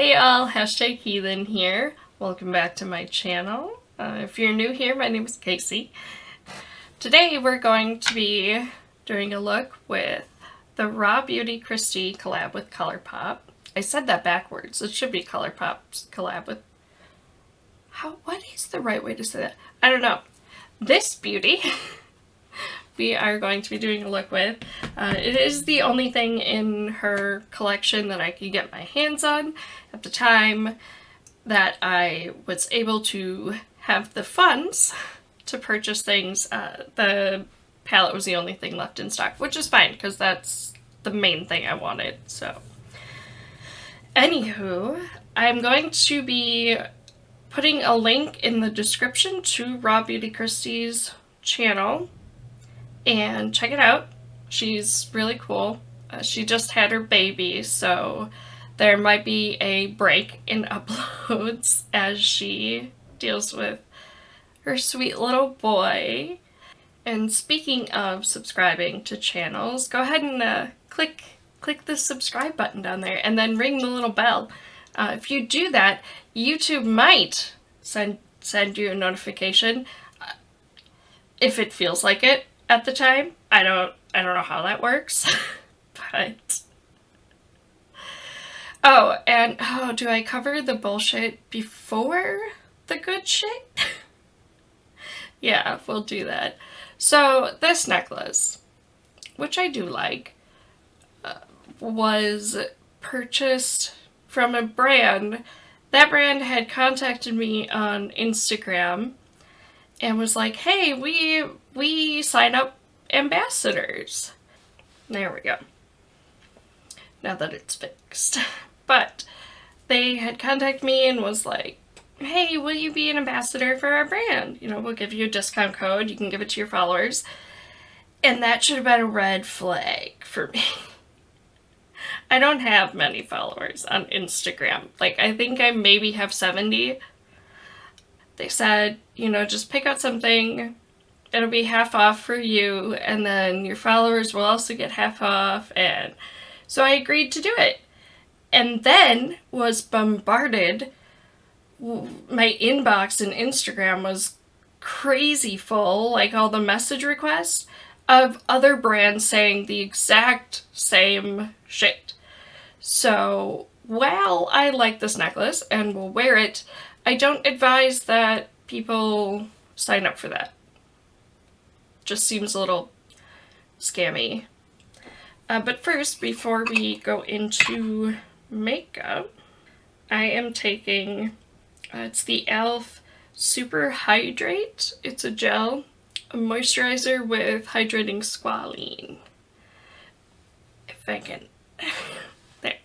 Hey all, hashtag heathen here. Welcome back to my channel. If you're new here, my name is Casey. Today we're going to be doing a look with the RawBeautyKristi collab with Colourpop. I said that backwards. It should be Colourpop's collab with... What is the right way to say that? I don't know. This beauty we are going to be doing a look with. It is the only thing in her collection that I could get my hands on at the time that I was able to have the funds to purchase things. The palette was the only thing left in stock, which is fine because that's the main thing I wanted. So anywho, I'm going to be putting a link in the description to RawBeautyKristi's channel. And check it out. She's really cool. She just had her baby, so there might be a break in uploads as she deals with her sweet little boy. And speaking of subscribing to channels, go ahead and click the subscribe button down there and then ring the little bell. If you do that, YouTube might send you a notification if it feels like it. At the time, I don't know how that works, but do I cover the bullshit before the good shit? Yeah, we'll do that. So this necklace, which I do like, was purchased from a brand. That brand had contacted me on Instagram and was like, hey, we sign up ambassadors. There we go. Now that it's fixed. But they had contacted me and was like, hey, will you be an ambassador for our brand? You know, we'll give you a discount code. You can give it to your followers. And that should have been a red flag for me. I don't have many followers on Instagram. Like, I think I maybe have 70. They said, you know, just pick out something, it'll be half off for you, and then your followers will also get half off, and so I agreed to do it. And then was bombarded, my inbox in Instagram was crazy full, like all the message requests of other brands saying the exact same shit. So, while I like this necklace and will wear it, I don't advise that people sign up for that. Just seems a little scammy. But first, before we go into makeup, I am taking, it's the e.l.f. Super Hydrate. It's a gel, a moisturizer with hydrating squalene. If I can, there.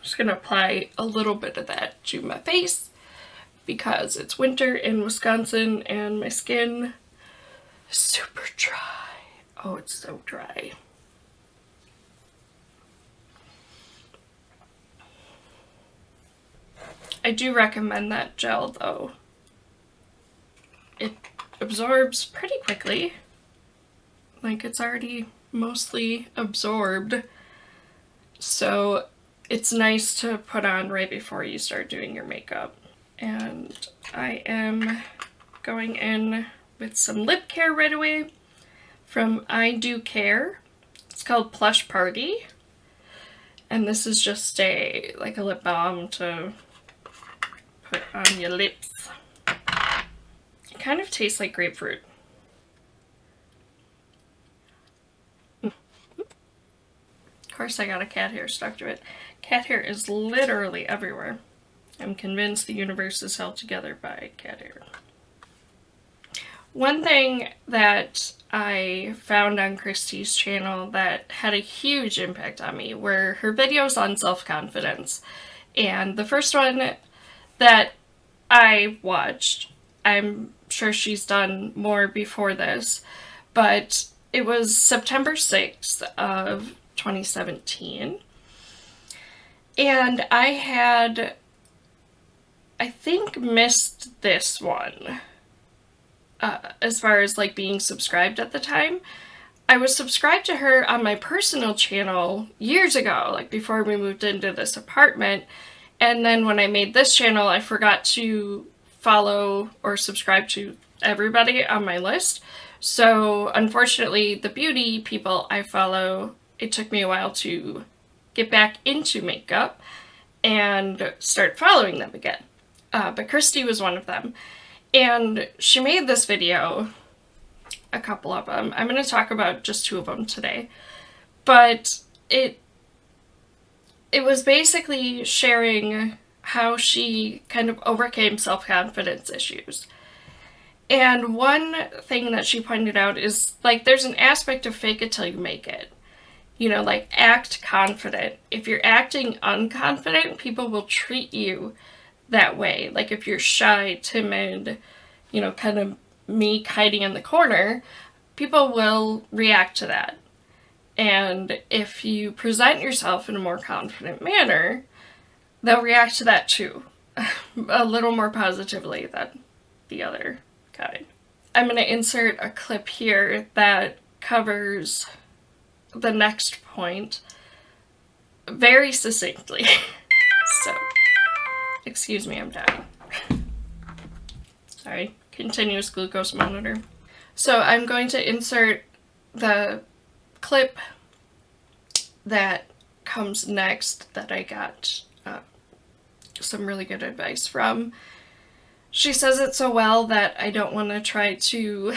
Just gonna apply a little bit of that to my face because it's winter in Wisconsin and my skin is super dry. Oh, it's so dry. I do recommend that gel though. It absorbs pretty quickly. Like, it's already mostly absorbed. So it's nice to put on right before you start doing your makeup. And I am going in with some lip care right away from I Do Care. It's called Plush Party. And this is just a lip balm to put on your lips. It kind of tastes like grapefruit. Of course I got a cat hair stuck to it. Cat hair is literally everywhere. I'm convinced the universe is held together by cat hair. One thing that I found on Kristi's channel that had a huge impact on me were her videos on self-confidence. And the first one that I watched, I'm sure she's done more before this, but it was September 6th of 2017. And I had, I think, missed this one as far as like being subscribed at the time. I was subscribed to her on my personal channel years ago, like before we moved into this apartment. And then when I made this channel, I forgot to follow or subscribe to everybody on my list. So unfortunately, the beauty people I follow, it took me a while to get back into makeup and start following them again. But Kristi was one of them. And she made this video, a couple of them. I'm going to talk about just 2 of them today. But it was basically sharing how she kind of overcame self-confidence issues. And one thing that she pointed out is, like, there's an aspect of fake it till you make it. You know, like, act confident. If you're acting unconfident, people will treat you that way. Like, if you're shy, timid, you know, kind of meek, hiding in the corner, people will react to that. And if you present yourself in a more confident manner, they'll react to that too. A little more positively than the other kind. I'm going to insert a clip here that covers the next point very succinctly. So, excuse me, I'm dying. Sorry, continuous glucose monitor. So I'm going to insert the clip that comes next that I got some really good advice from. She says it so well that I don't want to try to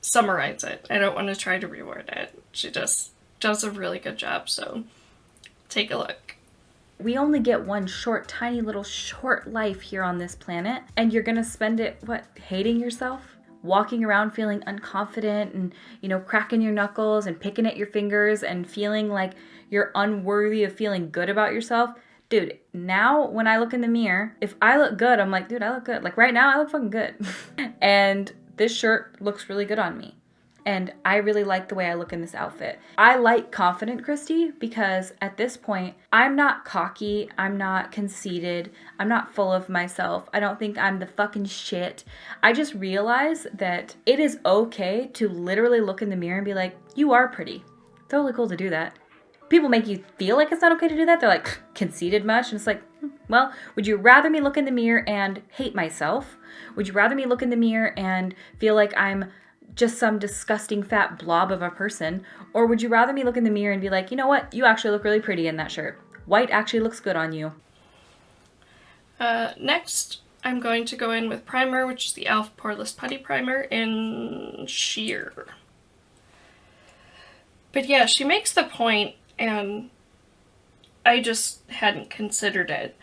summarize it. I don't want to try to reword it. She just does a really good job, so take a look. We only get one short, tiny little short life here on this planet, and you're gonna spend it, what, hating yourself? Walking around feeling unconfident and, you know, cracking your knuckles and picking at your fingers and feeling like you're unworthy of feeling good about yourself. Dude, now when I look in the mirror, if I look good, I'm like, dude, I look good. Like right now, I look fucking good. And this shirt looks really good on me. And I really like the way I look in this outfit. I like confident Kristi because at this point, I'm not cocky, I'm not conceited, I'm not full of myself. I don't think I'm the fucking shit. I just realize that it is okay to literally look in the mirror and be like, you are pretty. Totally cool to do that. People make you feel like it's not okay to do that. They're like, conceited much? And it's like, well, would you rather me look in the mirror and hate myself? Would you rather me look in the mirror and feel like I'm just some disgusting fat blob of a person? Or would you rather me look in the mirror and be like, you know what? You actually look really pretty in that shirt. White actually looks good on you. Next, I'm going to go in with primer, which is the e.l.f. Poreless Putty Primer in Sheer. But yeah, she makes the point, and I just hadn't considered it.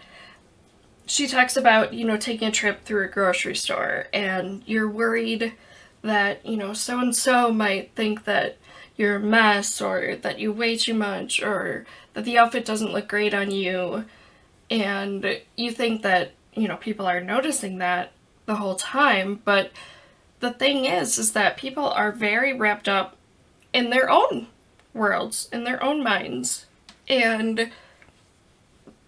She talks about, you know, taking a trip through a grocery store, and you're worried that, you know, so-and-so might think that you're a mess, or that you weigh too much, or that the outfit doesn't look great on you, and you think that, you know, people are noticing that the whole time. But the thing is that people are very wrapped up in their own worlds, in their own minds, and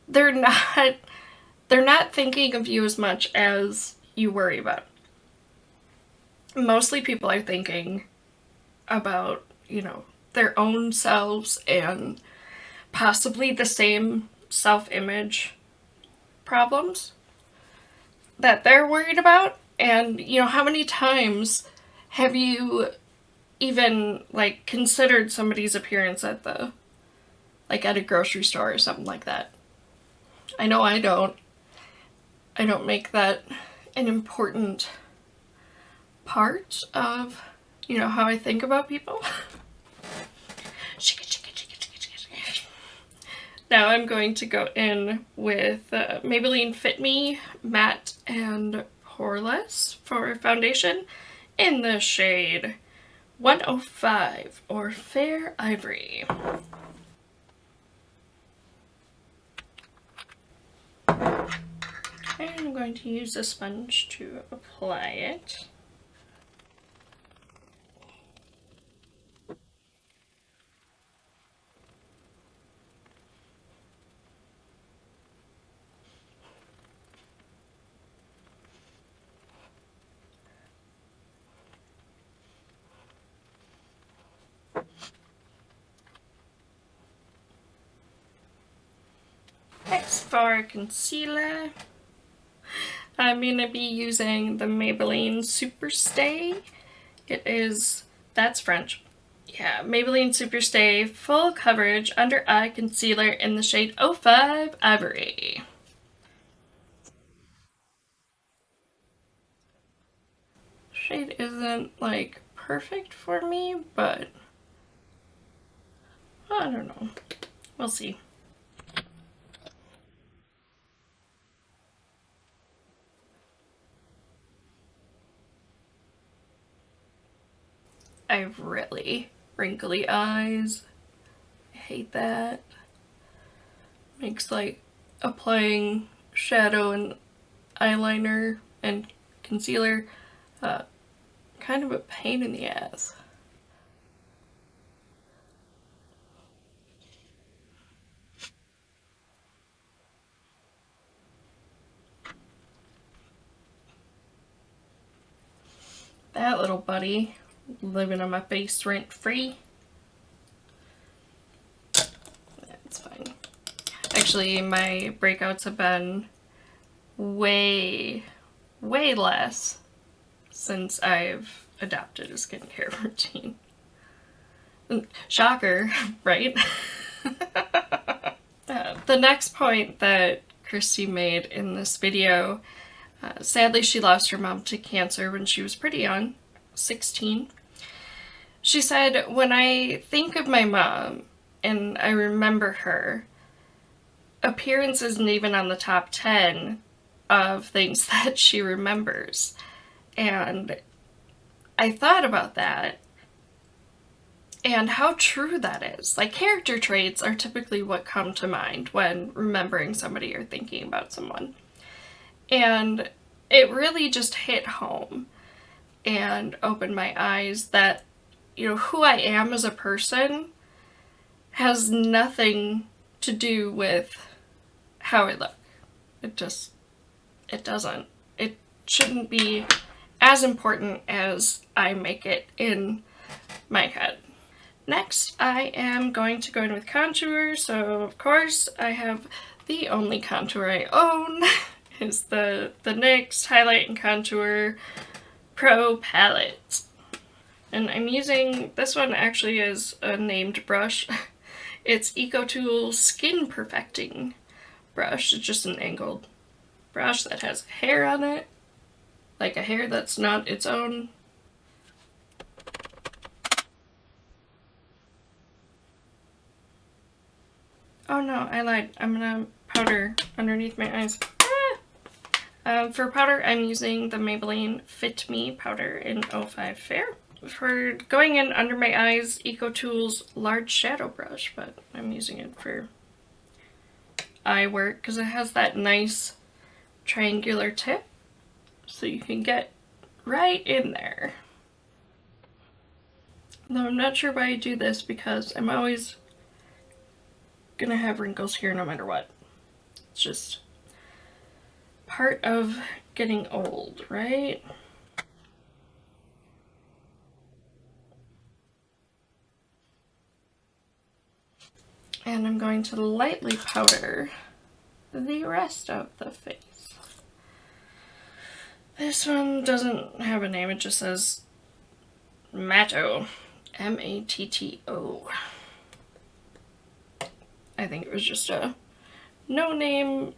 they're not thinking of you as much as you worry about. Mostly people are thinking about, you know, their own selves and possibly the same self-image problems that they're worried about. And, you know, how many times have you even, like, considered somebody's appearance at the, like, at a grocery store or something like that? I know I don't. I don't make that an important part of, you know, how I think about people. Now I'm going to go in with Maybelline Fit Me Matte and Poreless for foundation in the shade 105 or Fair Ivory. And I'm going to use a sponge to apply it. Next, for concealer, I'm going to be using the Maybelline Superstay. That's French. Yeah, Maybelline Superstay Full Coverage Under Eye Concealer in the shade 05 Ivory. Shade isn't like perfect for me, but I don't know. We'll see. I have really wrinkly eyes. I hate that. Makes like applying shadow and eyeliner and concealer kind of a pain in the ass. That little buddy living on my face rent free. That's fine. Actually, my breakouts have been way less since I've adopted a skincare routine. Shocker, right? The next point that Kristi made in this video, sadly she lost her mom to cancer when she was pretty young, 16. She said, when I think of my mom and I remember her, appearance isn't even on the top 10 of things that she remembers. And I thought about that and how true that is. Like, character traits are typically what come to mind when remembering somebody or thinking about someone. And it really just hit home and opened my eyes that, you know, who I am as a person has nothing to do with how I look. It doesn't. It shouldn't be as important as I make it in my head. Next, I am going to go in with contour, so of course I have the only contour I own is the NYX Highlight and Contour Pro Palette. And I'm using, this one actually is a named brush. It's EcoTool Skin Perfecting brush. It's just an angled brush that has hair on it, like a hair that's not its own. Oh no, I lied. I'm gonna powder underneath my eyes. For powder, I'm using the Maybelline Fit Me powder in 05 Fair. For going in under my eyes, EcoTool's large shadow brush, but I'm using it for eye work because it has that nice triangular tip, so you can get right in there. Though I'm not sure why I do this because I'm always gonna have wrinkles here no matter what. It's just part of getting old, right? And I'm going to lightly powder the rest of the face. This one doesn't have a name, it just says Matto. M-A-T-T-O. I think it was just a no-name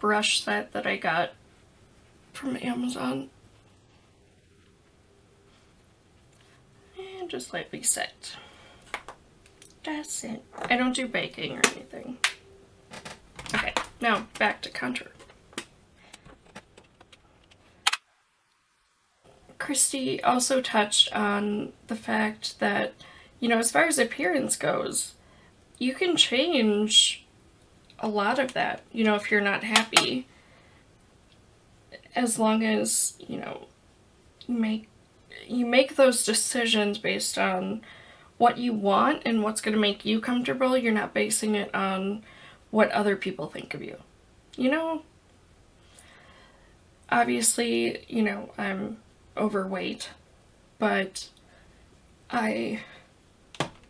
brush set that I got from Amazon. And just lightly set. That's it. I don't do baking or anything. Okay, now back to contour. Kristi also touched on the fact that, you know, as far as appearance goes, you can change a lot of that, you know, if you're not happy, as long as, you know, you make those decisions based on what you want and what's going to make you comfortable. You're not basing it on what other people think of you. You know, obviously, you know, I'm overweight, but I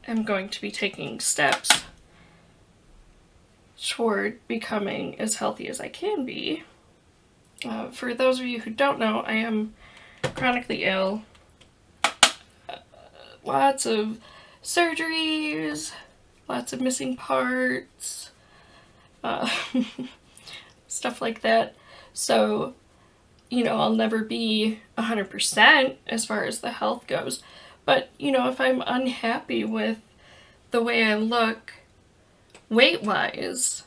am going to be taking steps toward becoming as healthy as I can be. For those of you who don't know, I am chronically ill. Lots of surgeries, lots of missing parts, stuff like that. So, you know, I'll never be 100% as far as the health goes. But, you know, if I'm unhappy with the way I look weight-wise,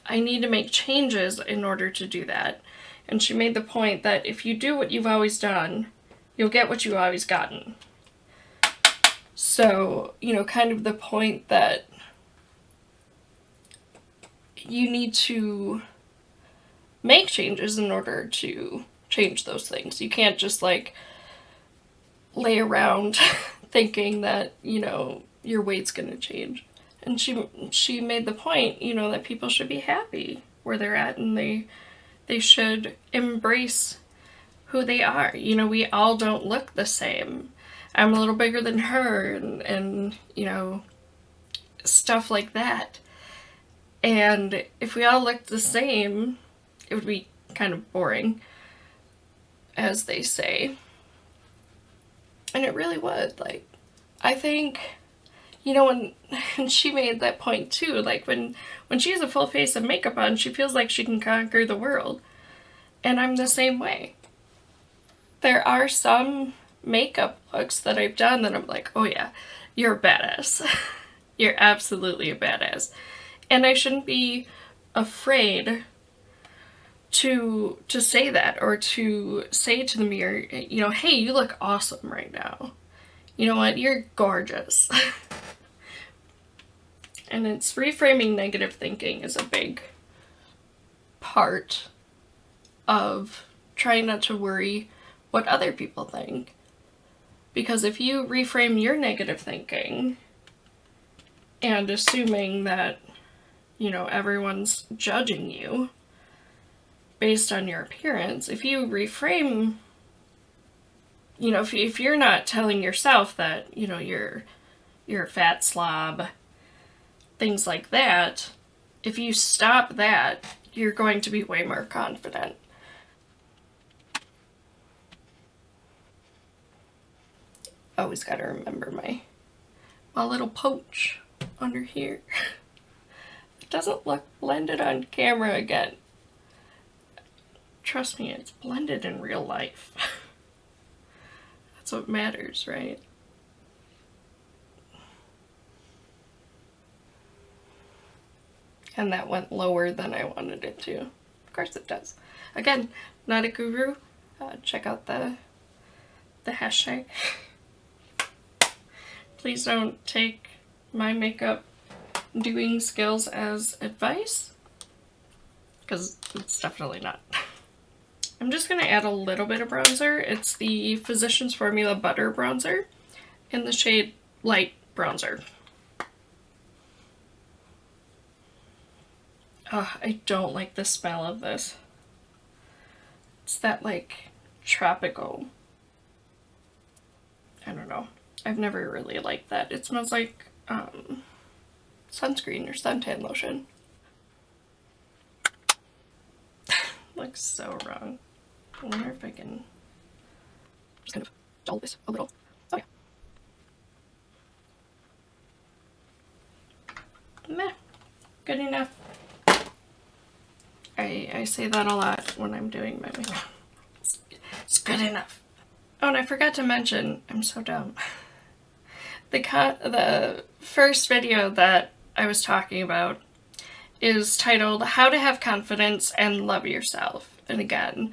I need to make changes in order to do that. And she made the point that if you do what you've always done, you'll get what you've always gotten. So, you know, kind of the point that you need to make changes in order to change those things. You can't just like lay around thinking that, you know, your weight's gonna change. And she made the point, you know, that people should be happy where they're at, and they should embrace who they are. You know, we all don't look the same. I'm a little bigger than her, and you know, stuff like that. And if we all looked the same, it would be kind of boring, as they say. And it really would. Like, I think, you know, and she made that point too, like when she has a full face of makeup on, she feels like she can conquer the world. And I'm the same way. There are some makeup looks that I've done that I'm like, oh yeah, you're a badass. You're absolutely a badass. And I shouldn't be afraid to say that, or to say to the mirror, you know, hey, you look awesome right now. You know what? You're gorgeous. And it's reframing negative thinking is a big part of trying not to worry what other people think. Because if you reframe your negative thinking and assuming that, you know, everyone's judging you based on your appearance, if you reframe, you know, if you're not telling yourself that, you know, you're a fat slob, things like that, if you stop that, you're going to be way more confident. Always gotta remember my little poach under here. It doesn't look blended on camera again. Trust me, it's blended in real life. That's what matters, right? And that went lower than I wanted it to. Of course it does. Again, not a guru. Check out the hashtag. Please don't take my makeup doing skills as advice, because it's definitely not. I'm just going to add a little bit of bronzer. It's the Physicians Formula Butter Bronzer in the shade Light Bronzer. Oh, I don't like the smell of this. It's that like tropical, I don't know. I've never really liked that. It smells like sunscreen or suntan lotion. Looks so wrong. I wonder if I can just kind of dull this a little. Oh yeah. Meh. Good enough. I say that a lot when I'm doing my makeup. It's good enough. Oh, and I forgot to mention, I'm so dumb. The first video that I was talking about is titled How to Have Confidence and Love Yourself. And again,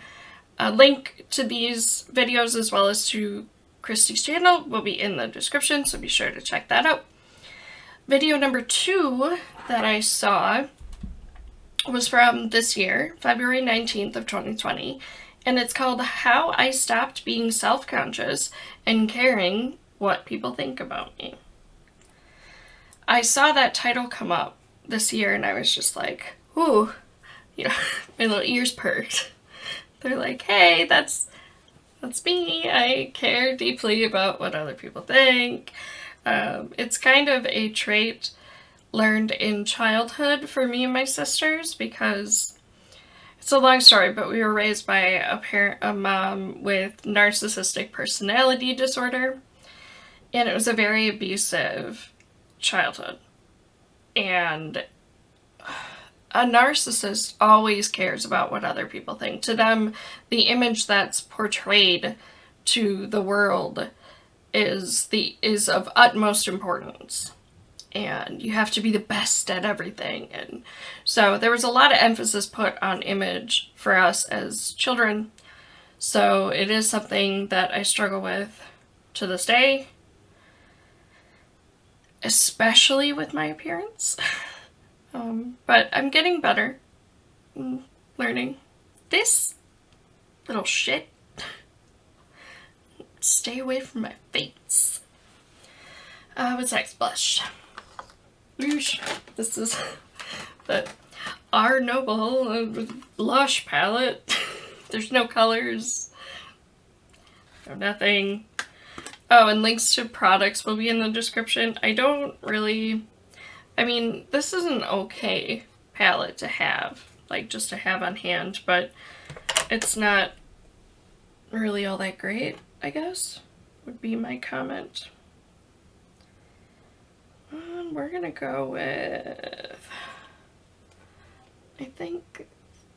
a link to these videos as well as to Kristi's channel will be in the description, so be sure to check that out. Video number 2 that I saw was from this year, February 19th of 2020, and it's called How I Stopped Being Self-Conscious and Caring What People Think About Me. I saw that title come up this year and I was just like, ooh, you know, my little ears perked. They're like, hey, that's me. I care deeply about what other people think. It's kind of a trait learned in childhood for me and my sisters, because it's a long story, but we were raised by a mom with narcissistic personality disorder, and it was a very abusive childhood. And a narcissist always cares about what other people think. To them, the image that's portrayed to the world is of utmost importance. And you have to be the best at everything. And so there was a lot of emphasis put on image for us as children. So it is something that I struggle with to this day, especially with my appearance. But I'm getting better. I'm learning. This little shit. Stay away from my face. What's next? Blush. Rouge. This is the Art Noble blush palette. There's no colors. No nothing. Oh, and links to products will be in the description. I mean, this is an okay palette to have, like just to have on hand, but it's not really all that great, I guess, would be my comment. We're gonna go with, I think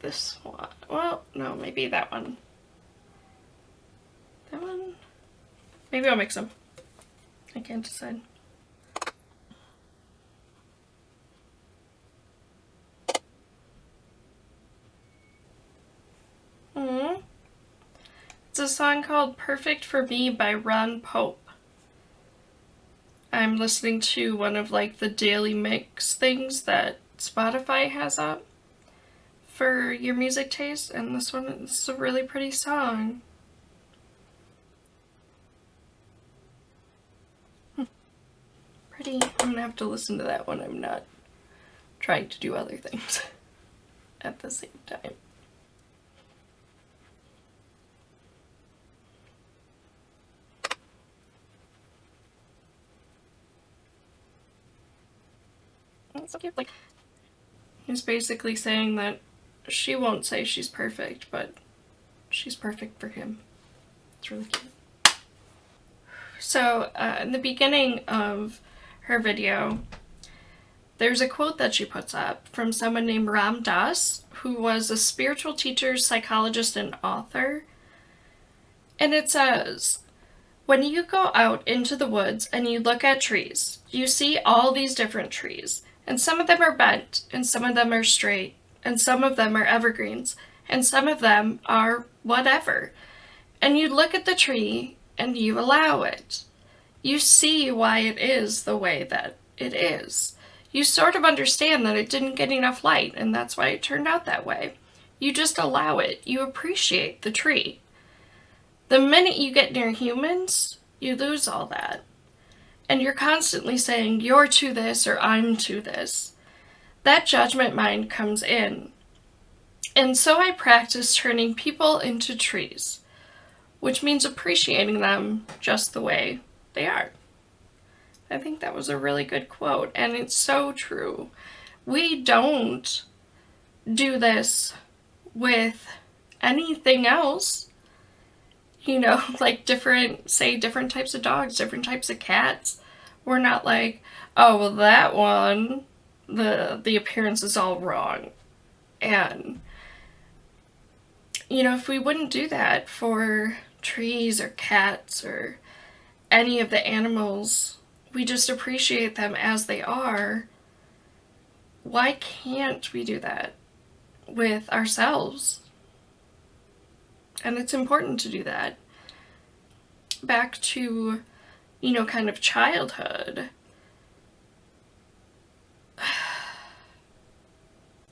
this one. Well, no, maybe that one. That one? Maybe I'll mix them. I can't decide. It's a song called Perfect for Me by Ron Pope. I'm listening to one of like the daily mix things that Spotify has up for your music taste, and this one is a really pretty song. Pretty. I'm gonna have to listen to that when I'm not trying to do other things at the same time. It's so cute. Like, he's basically saying that she won't say she's perfect, but she's perfect for him. It's really cute. So, in the beginning of her video, there's a quote that she puts up from someone named Ram Dass, who was a spiritual teacher, psychologist, and author. And it says, "When you go out into the woods and you look at trees, you see all these different trees. And some of them are bent, and some of them are straight, and some of them are evergreens, and some of them are whatever. And you look at the tree, and you allow it. You see why it is the way that it is. You sort of understand that it didn't get enough light, and that's why it turned out that way. You just allow it. You appreciate the tree. The minute you get near humans, you lose all that. And you're constantly saying, you're to this or I'm to this. That judgment mind comes in. And so I practice turning people into trees, which means appreciating them just the way they are." I think that was a really good quote, and it's so true. We don't do this with anything else. You know, like different types of dogs, different types of cats. We're not like, oh, well, that one, the appearance is all wrong. And, you know, if we wouldn't do that for trees or cats or any of the animals, we just appreciate them as they are, why can't we do that with ourselves? And it's important to do that. Back to, you know, kind of childhood.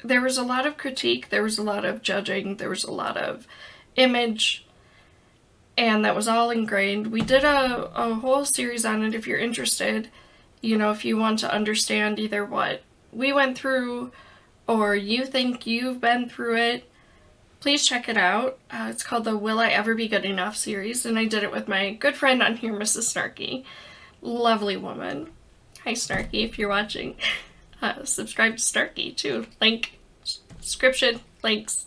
There was a lot of critique, there was a lot of judging, there was a lot of image, and that was all ingrained. We did a whole series on it if you're interested. You know, if you want to understand either what we went through or you think you've been through it, please check it out. It's called the Will I Ever Be Good Enough series, and I did it with my good friend on here, Mrs. Snarky. Lovely woman. Hi, Snarky, if you're watching. Subscribe to Starkey too. Link, description, links.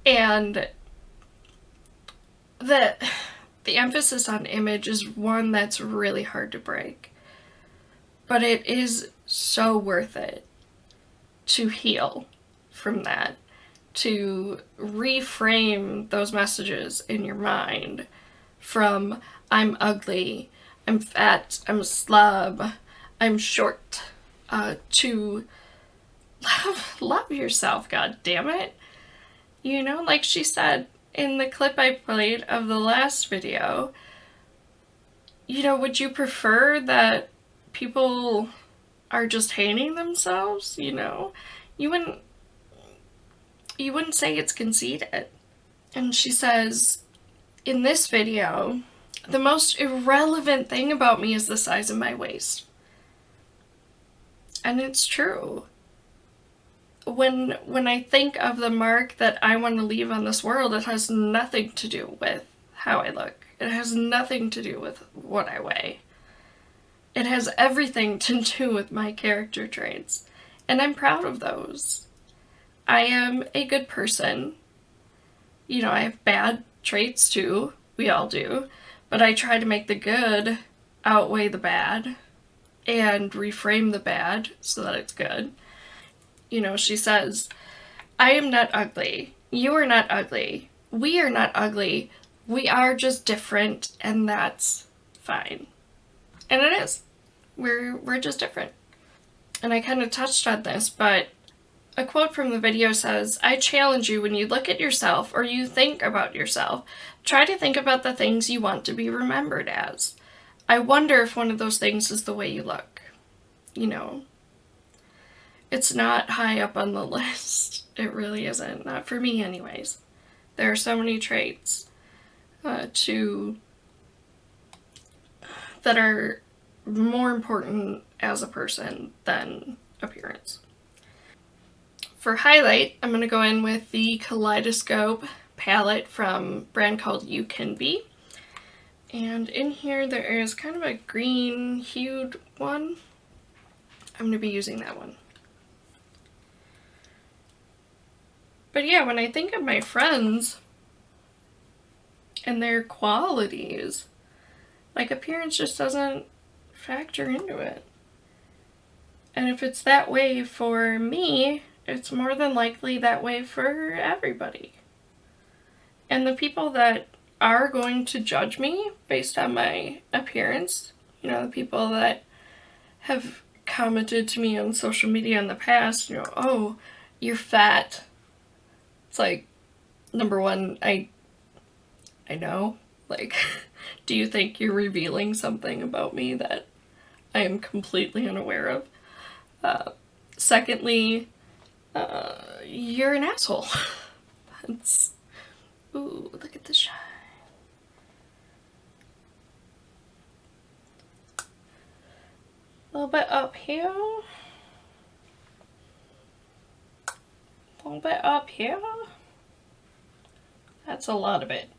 And the emphasis on image is one that's really hard to break. But it is so worth it to heal from that, to reframe those messages in your mind from I'm ugly, I'm fat, I'm a slub, I'm short, to love yourself, god damn it. You know, like she said in the clip I played of the last video, you know, would you prefer that people are just hating themselves? You know, you wouldn't say it's conceited. And she says, in this video, the most irrelevant thing about me is the size of my waist. And it's true. When I think of the mark that I want to leave on this world, it has nothing to do with how I look. It has nothing to do with what I weigh. It has everything to do with my character traits. And I'm proud of those. I am a good person. You know, I have bad traits too. We all do. But I try to make the good outweigh the bad and reframe the bad so that it's good. You know, she says, I am not ugly. You are not ugly. We are not ugly. We are just different, and that's fine. And it is. We're just different. And I kind of touched on this, but a quote from the video says, I challenge you, when you look at yourself or you think about yourself, try to think about the things you want to be remembered as. I wonder if one of those things is the way you look. You know, it's not high up on the list. It really isn't. Not for me anyways. There are so many traits that are more important as a person than appearance. For highlight, I'm going to go in with the Kaleidoscope palette from a brand called You Can Be. And in here there is kind of a green hued one. I'm going to be using that one. But yeah, when I think of my friends and their qualities, like, appearance just doesn't factor into it. And if it's that way for me, it's more than likely that way for everybody. And the people that are going to judge me based on my appearance, you know, the people that have commented to me on social media in the past, you know, oh, you're fat. It's like, number one, I know, like, do you think you're revealing something about me that I am completely unaware of? Secondly, you're an asshole. That's, ooh, look at the shine. A little bit up here. A little bit up here. That's a lot of it.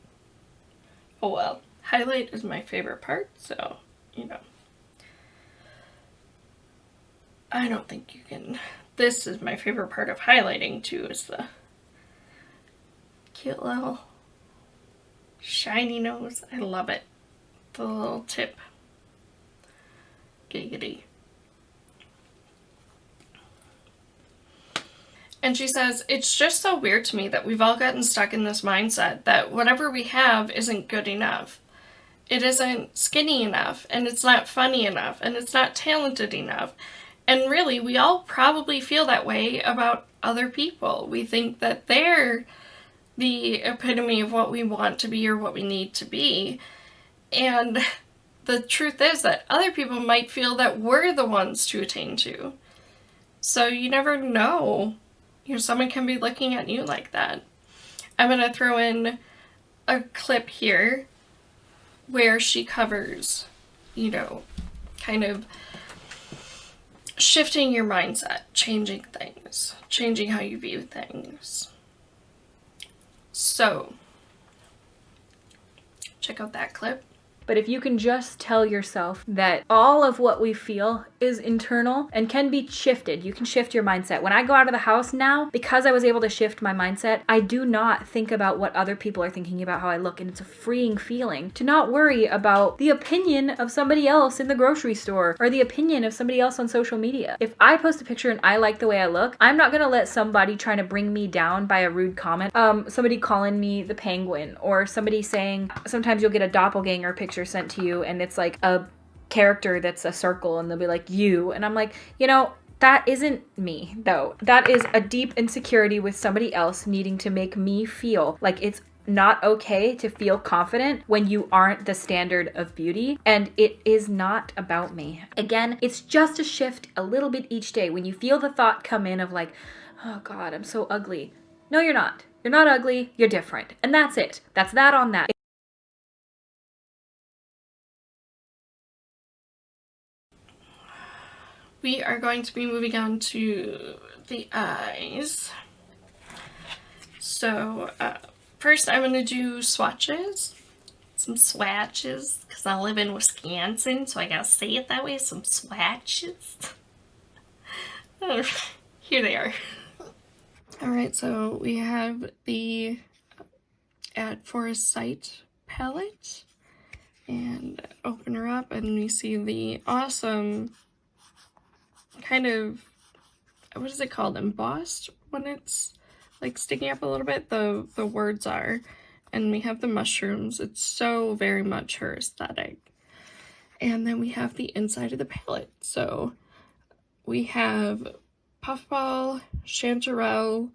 Oh well. Highlight is my favorite part, so, you know. I don't think you can... This is my favorite part of highlighting, too, is the cute little shiny nose. I love it. The little tip. Giggity. And she says, it's just so weird to me that we've all gotten stuck in this mindset that whatever we have isn't good enough. It isn't skinny enough, and it's not funny enough, and it's not talented enough. And really, we all probably feel that way about other people. We think that they're the epitome of what we want to be or what we need to be. And the truth is that other people might feel that we're the ones to attain to. So you never know. You know, someone can be looking at you like that. I'm going to throw in a clip here where she covers, you know, kind of shifting your mindset, changing things, changing how you view things. So, check out that clip. But if you can just tell yourself that all of what we feel is internal and can be shifted, you can shift your mindset. When I go out of the house now, because I was able to shift my mindset, I do not think about what other people are thinking about how I look. And it's a freeing feeling to not worry about the opinion of somebody else in the grocery store or the opinion of somebody else on social media. If I post a picture and I like the way I look, I'm not gonna let somebody trying to bring me down by a rude comment, somebody calling me the penguin, or somebody saying, sometimes you'll get a doppelganger picture sent to you and it's like a character that's a circle and they'll be like, you, and I'm like, you know, that isn't me though. That is a deep insecurity with somebody else needing to make me feel like it's not okay to feel confident when you aren't the standard of beauty, and it is not about me. Again, it's just a shift a little bit each day. When you feel the thought come in of like, oh God, I'm so ugly. No, you're not. You're not ugly, you're different. And that's it. That's that on that. We are going to be moving on to the eyes. So, first I'm going to do swatches. Some swatches, because I live in Wisconsin, so I gotta say it that way, some swatches. Here they are. Alright, so we have the At Forest Sight palette, and open her up and we see the awesome kind of, what is it called, embossed when it's like sticking up a little bit, the words are, and we have the mushrooms. It's so very much her aesthetic. And then we have the inside of the palette. So we have Puffball, Chanterelle,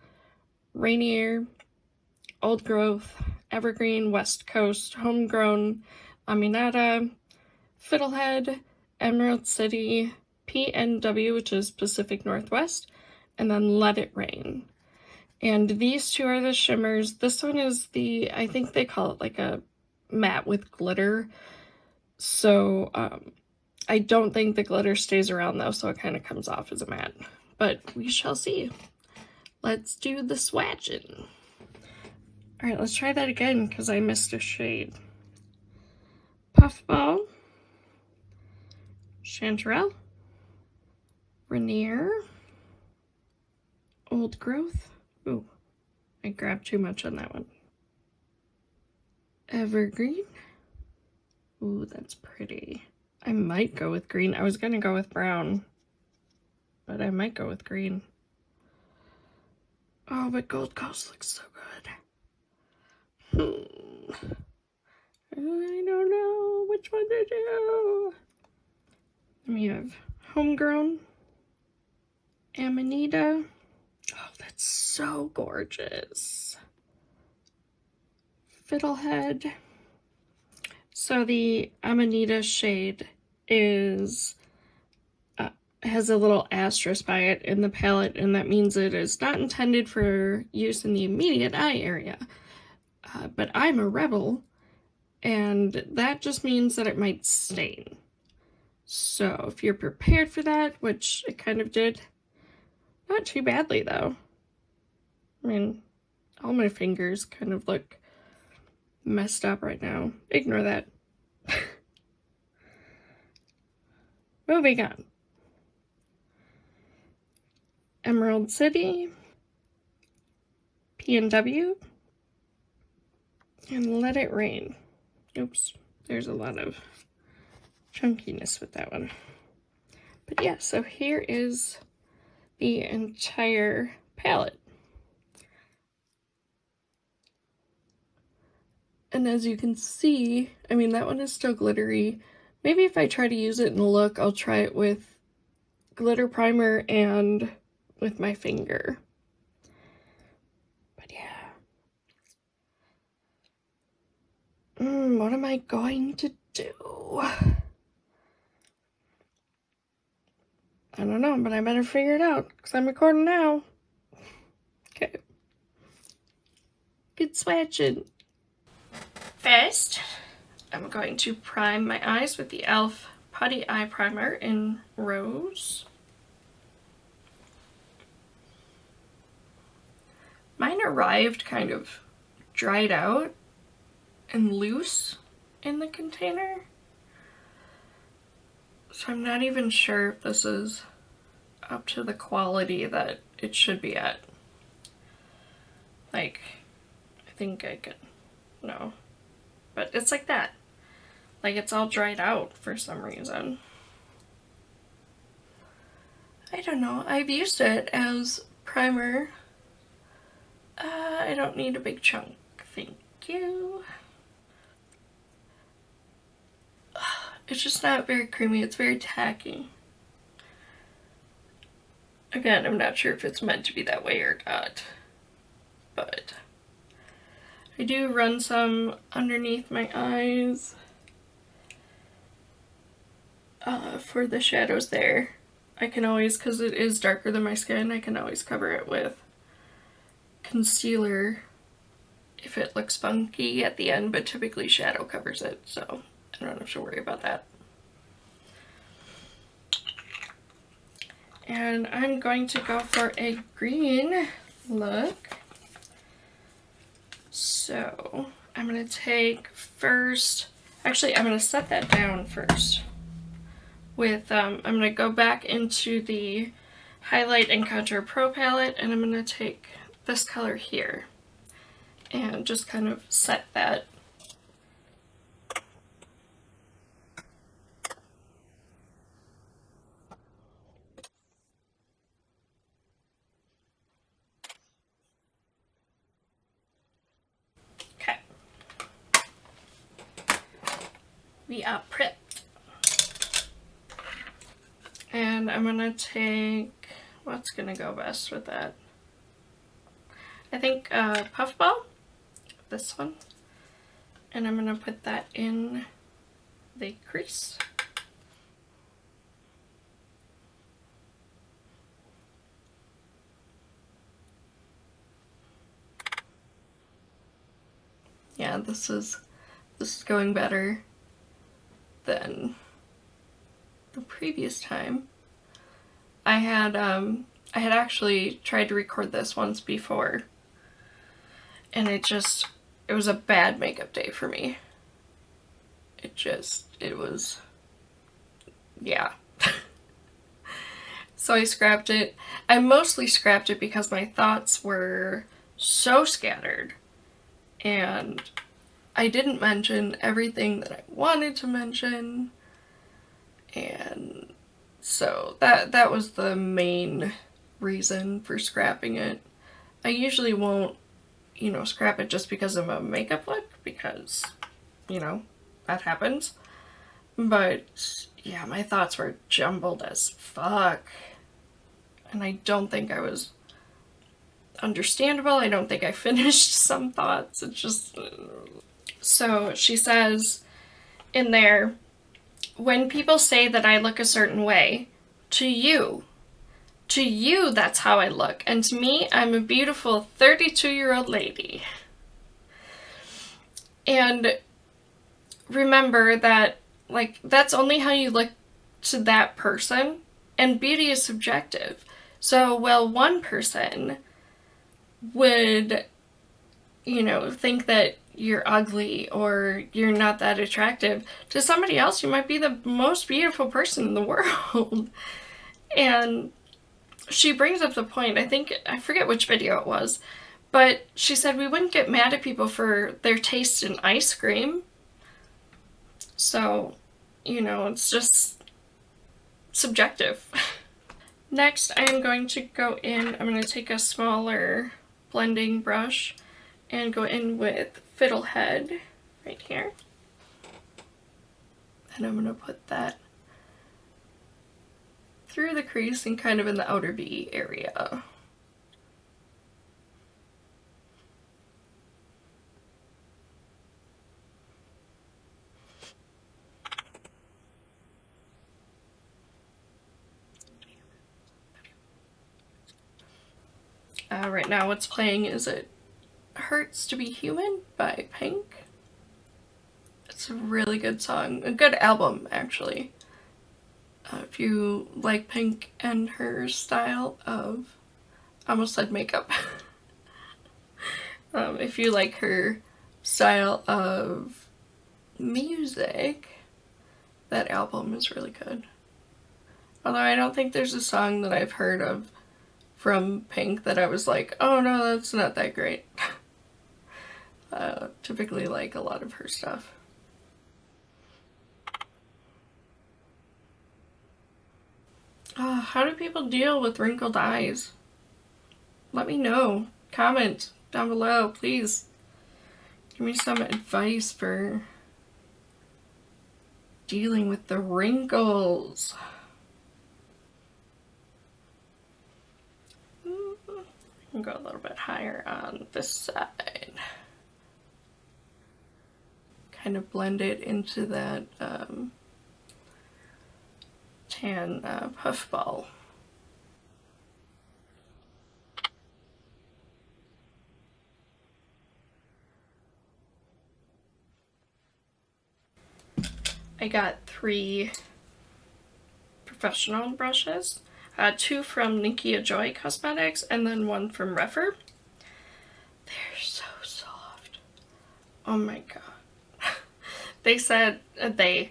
Rainier, Old Growth, Evergreen, West Coast, Homegrown, Aminata, Fiddlehead, Emerald City, PNW, which is Pacific Northwest, and then Let It Rain. And these two are the shimmers. This one is the, I think they call it like a matte with glitter. So I don't think the glitter stays around though, so it kind of comes off as a matte. But we shall see. Let's do the swatching. Alright, let's try that again because I missed a shade. Puffball, Chanterelle, Rainier, Old Growth. Ooh, I grabbed too much on that one. Evergreen. Ooh, that's pretty. I might go with green. I was gonna go with brown, but I might go with green. Oh, but Gold Coast looks so good. I don't know which one to do. Then we have Homegrown, Amanita. Oh, that's so gorgeous. Fiddlehead. So the Amanita shade is has a little asterisk by it in the palette, and that means it is not intended for use in the immediate eye area. But I'm a rebel, and that just means that it might stain. So if you're prepared for that, which it kind of did, not too badly though. I mean, all my fingers kind of look messed up right now. Ignore that. Moving on. Emerald City, PNW, and Let It Rain. Oops, there's a lot of chunkiness with that one. But yeah, so here is the entire palette. And as you can see, I mean, that one is still glittery. Maybe if I try to use it in a look, I'll try it with glitter primer and with my finger. But yeah. What am I going to do? I don't know, but I better figure it out because I'm recording now. Okay. Good swatching. First, I'm going to prime my eyes with the e.l.f. Putty Eye Primer in Rose. Mine arrived kind of dried out and loose, in the container. So I'm not even sure if this is up to the quality that it should be at. Like, I think I could, no. But it's like that. Like, it's all dried out for some reason. I don't know. I've used it as primer. I don't need a big chunk. Thank you. It's just not very creamy. It's very tacky. Again, I'm not sure if it's meant to be that way or not. But I do run some underneath my eyes for the shadows there. I can always, because it is darker than my skin, I can always cover it with concealer if it looks funky at the end, but typically shadow covers it, so I don't have to worry about that. And I'm going to go for a green look. So I'm going to take first, actually I'm going to set that down first with, I'm going to go back into the Highlight and Contour Pro palette, and I'm going to take this color here and just kind of set that. Okay. We are prepped. And I'm gonna take, what's gonna go best with that? I think Puffball, this one. And I'm gonna put that in the crease. Yeah, this is going better than the previous time. I had actually tried to record this once before, and it was a bad makeup day for me. It was, yeah. So I scrapped it. I mostly scrapped it because my thoughts were so scattered, and I didn't mention everything that I wanted to mention, and so that was the main reason for scrapping it. I usually won't, scrap it just because of a makeup look, because, that happens. But yeah, my thoughts were jumbled as fuck. And I don't think I was understandable. I don't think I finished some thoughts. It's just... So she says in there, when people say that I look a certain way, to you, that's how I look. And to me, I'm a beautiful 32-year-old lady. And remember that, like, that's only how you look to that person. And beauty is subjective. So, well, one person would, think that you're ugly or you're not that attractive. To somebody else, you might be the most beautiful person in the world. And she brings up the point, I forget which video it was, but she said we wouldn't get mad at people for their taste in ice cream. So, it's just subjective. Next, I am going to go in, I'm going to take a smaller blending brush and go in with Fiddlehead right here. And I'm going to put that through the crease and kind of in the outer V area. Right now what's playing is It Hurts to Be Human by Pink. It's a really good song. A good album, actually. If you like Pink and her style of... I almost said makeup. If you like her style of music. That album is really good. Although I don't think there's a song that I've heard of from Pink that I was like, oh no, that's not that great. Typically like a lot of her stuff. How do people deal with wrinkled eyes? Let me know. Comment down below, please. Give me some advice for dealing with the wrinkles. I'll go a little bit higher on this side. Kind of blend it into that tan puffball. I got 3 professional brushes. 2 from Nikkia Joy Cosmetics and then 1 from Refer. They're so soft. Oh my god. They said the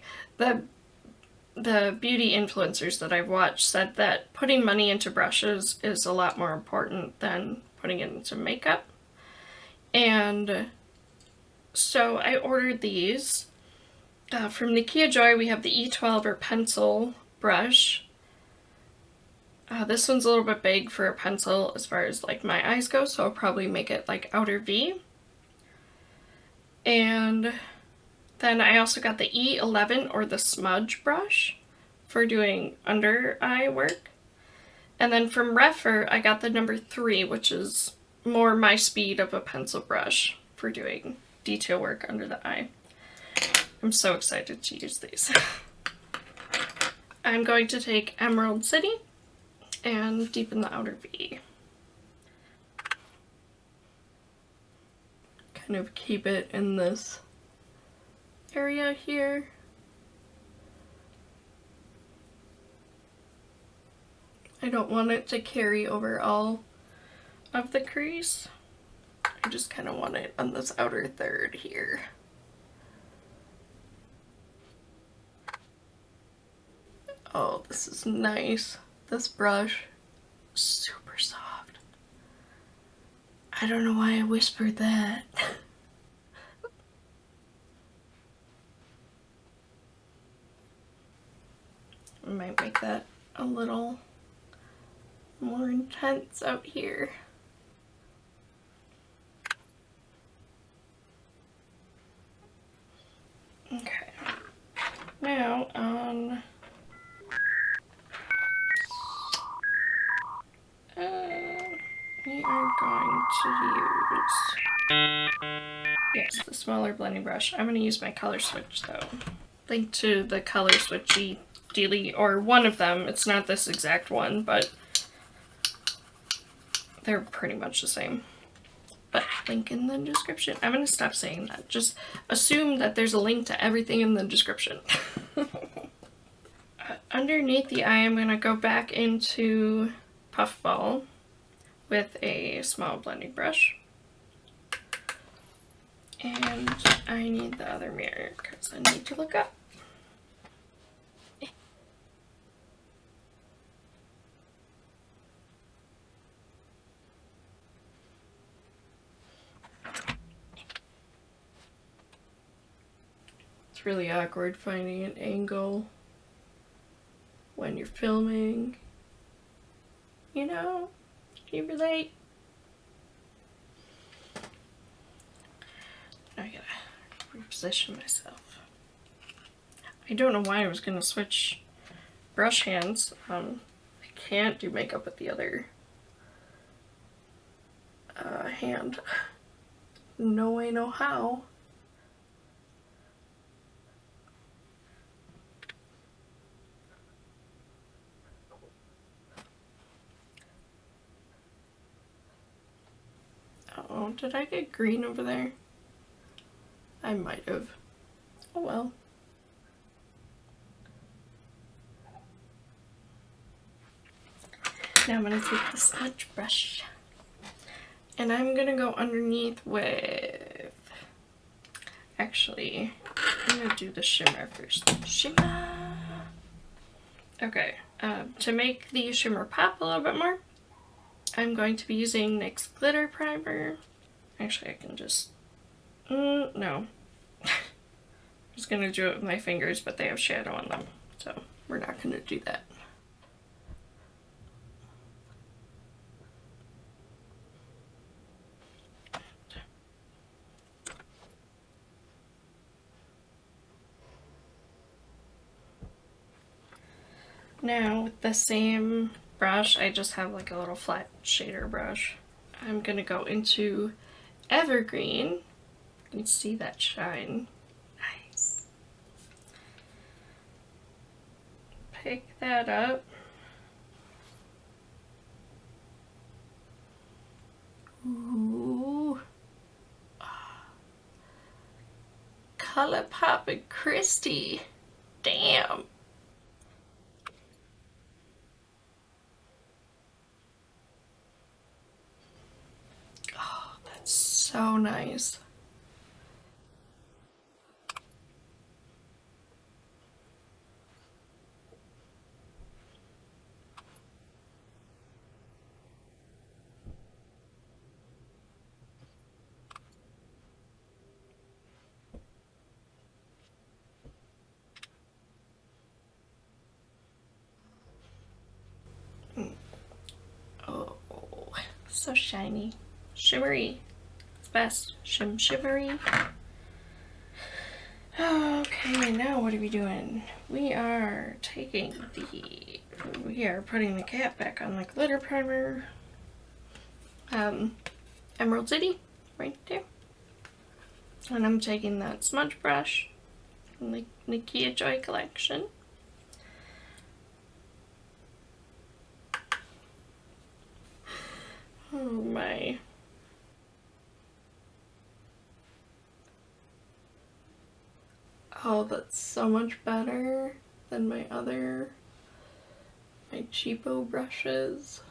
beauty influencers that I've watched said that putting money into brushes is a lot more important than putting it into makeup. And so I ordered these. From Nikkia Joy we have the E12 or pencil brush. This one's a little bit big for a pencil as far as like my eyes go, so I'll probably make it like outer V. And then I also got the E11 or the smudge brush for doing under eye work. And then from Refer I got the number 3, which is more my speed of a pencil brush for doing detail work under the eye. I'm so excited to use these. I'm going to take Emerald City and deepen the outer V. Kind of keep it in this area here. I don't want it to carry over all of the crease. I just kind of want it on this outer third here. Oh, this is nice. This brush, super soft. I don't know why I whispered that. I might make that a little more intense out here. Okay. Now on we are going to use, yes, the smaller blending brush. I'm going to use my color switch though. Link to the color switchy dealy, or one of them. It's not this exact one, but they're pretty much the same. But link in the description. I'm going to stop saying that. Just assume that there's a link to everything in the description. Underneath the eye, I'm going to go back into Puffball with a small blending brush. And I need the other mirror because I need to look up. It's really awkward finding an angle when you're filming. You know? Can you relate? I gotta reposition myself. I don't know why I was gonna switch brush hands. I can't do makeup with the other hand. No way, no how. Oh, did I get green over there? I might have. Oh well. Now I'm going to take the smudge brush and I'm going to go underneath with, actually, I'm gonna do the shimmer first. Shimmer! Okay, to make the shimmer pop a little bit more, I'm going to be using NYX Glitter Primer. Actually, I can just... no. I'm just gonna do it with my fingers, but they have shadow on them, so we're not gonna do that. Now, with the same brush, I just have like a little flat shader brush. I'm gonna go into Evergreen. You can see that shine. Nice. Pick that up. Ooh. Colourpop and Kristi. Damn. Oh, that's so nice. Oh, so shiny. Shimmery. It's best. Shimmery. Okay, now what are we doing? We are putting the cap back on the glitter primer. Emerald City, right there. And I'm taking that smudge brush from the Heya Joy collection. Oh my. Oh, that's so much better than my cheapo brushes.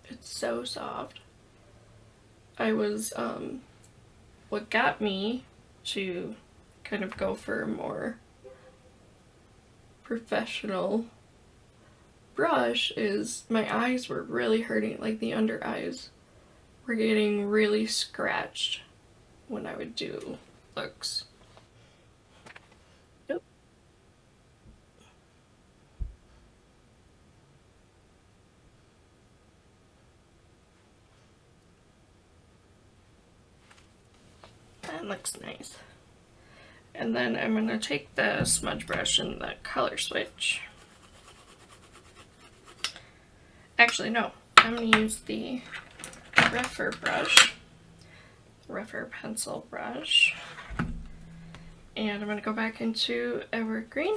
It's so soft. What got me to kind of go for a more professional brush is my eyes were really hurting, like the under eyes were getting really scratched when I would do looks. Yep. That looks nice. And then I'm going to take the smudge brush and the color switch. Actually, no. I'm going to use the rougher pencil brush. And I'm going to go back into Evergreen.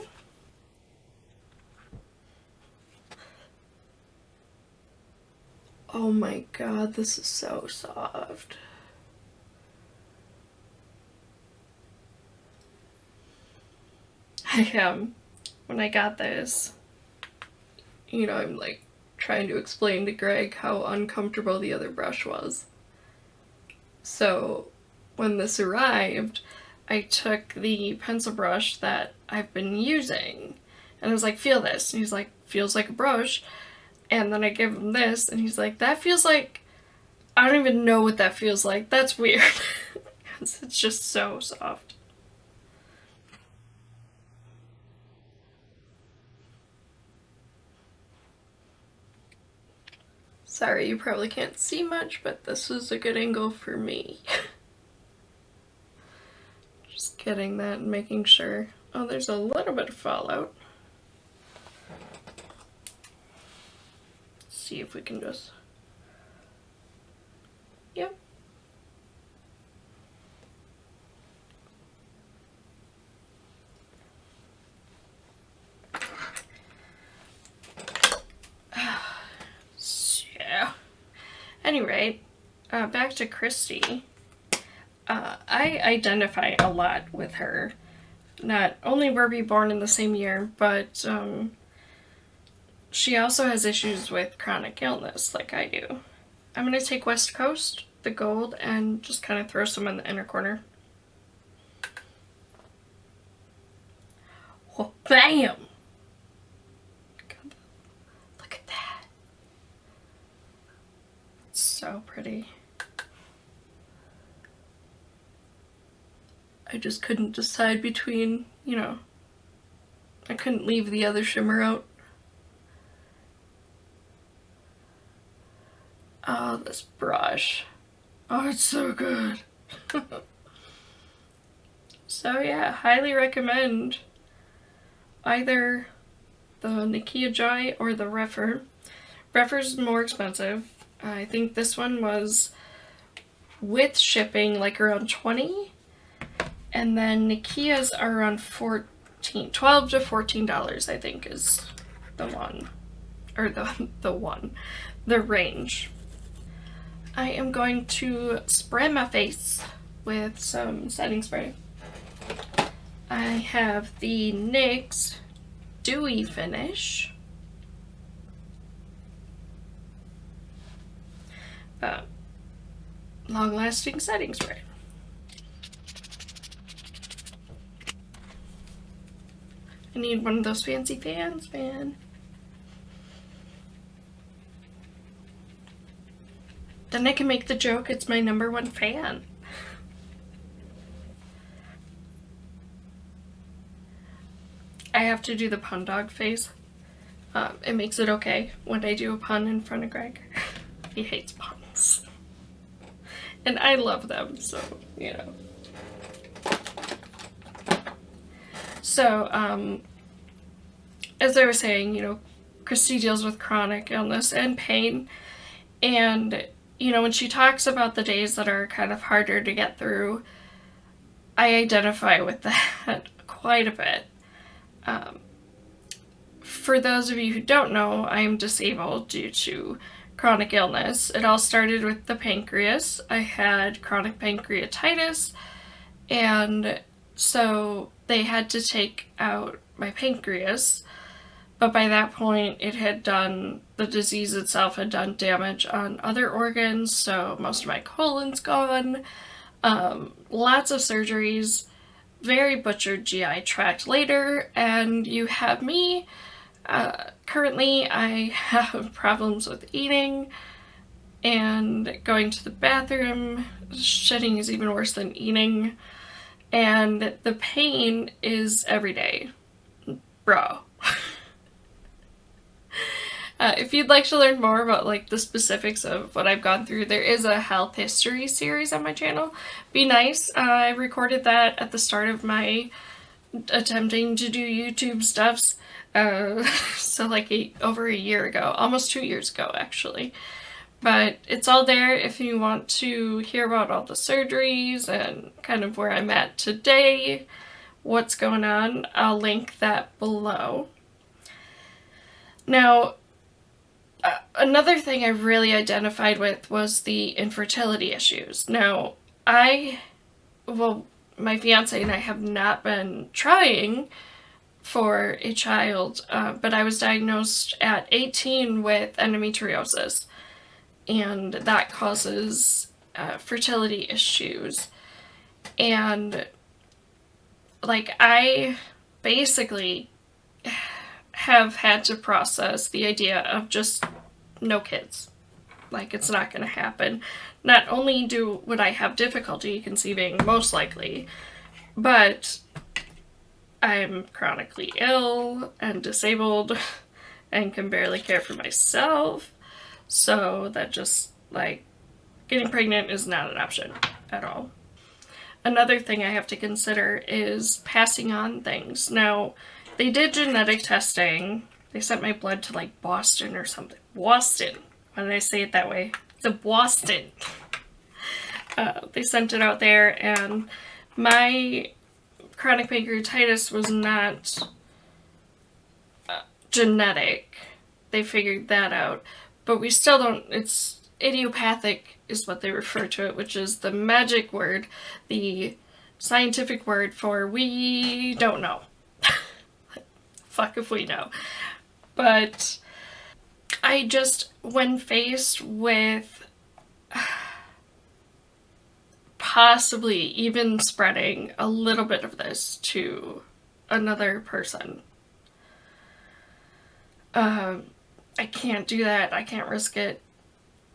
Oh my god, this is so soft. When I got this, you know, I'm like trying to explain to Greg how uncomfortable the other brush was. So when this arrived, I took the pencil brush that I've been using and I was like, feel this. And he's like, feels like a brush. And then I give him this and he's like, that feels like, I don't even know what that feels like. That's weird. It's just so soft. Sorry, you probably can't see much, but this is a good angle for me. Just getting that and making sure. Oh, there's a little bit of fallout. Let's see if we can just... Yep. Anyway, back to Kristi. I identify a lot with her. Not only were we born in the same year, but she also has issues with chronic illness like I do. I'm going to take West Coast, the gold, and just kind of throw some in the inner corner. Bam! Look at that. It's so pretty. I just couldn't decide between, you know, I couldn't leave the other shimmer out. Oh, this brush. Oh, it's so good. So yeah, highly recommend either the Nakia Joy or the Rephr. Rephr's more expensive. I think this one was with shipping like around $20, and then Nakia's are around $12 to $14, I think is the one, or the range. I am going to spray my face with some setting spray. I have the NYX Dewy Finish. Long-lasting setting spray. I need one of those fancy fans, man. Then I can make the joke it's my #1 fan. I have to do the pun dog face. It makes it okay when I do a pun in front of Greg. He hates puns. And I love them, so, you know. So, as I was saying, you know, Kristi deals with chronic illness and pain. And, you know, when she talks about the days that are kind of harder to get through, I identify with that quite a bit. For those of you who don't know, I am disabled due to chronic illness. It all started with the pancreas. I had chronic pancreatitis, and so they had to take out my pancreas. But by that point, the disease itself had done damage on other organs, so most of my colon's gone. Lots of surgeries, very butchered GI tract later, and you have me. Currently, I have problems with eating and going to the bathroom. Shitting is even worse than eating. And the pain is every day. Bro. If you'd like to learn more about like the specifics of what I've gone through, there is a health history series on my channel. Be nice. I recorded that at the start of my attempting to do YouTube stuffs. So like over a year ago, almost 2 years ago actually. But it's all there if you want to hear about all the surgeries and kind of where I'm at today, what's going on. I'll link that below. Now, another thing I really identified with was the infertility issues. Now, my fiance and I have not been trying for a child, but I was diagnosed at 18 with endometriosis, and that causes fertility issues. And like, I basically have had to process the idea of just no kids. Like, it's not going to happen. Not only would I have difficulty conceiving, most likely, but I'm chronically ill and disabled and can barely care for myself. So that just, like, getting pregnant is not an option at all. Another thing I have to consider is passing on things. Now, they did genetic testing. They sent my blood to like Boston or something. Boston. Why did I say it that way? It's a Boston. They sent it out there, and my chronic pancreatitis was not genetic. They figured that out. But we still don't, it's idiopathic is what they refer to it, which is the magic word, the scientific word for we don't know. Fuck if we know. But I just, when faced with possibly even spreading a little bit of this to another person, I can't do that. I can't risk it.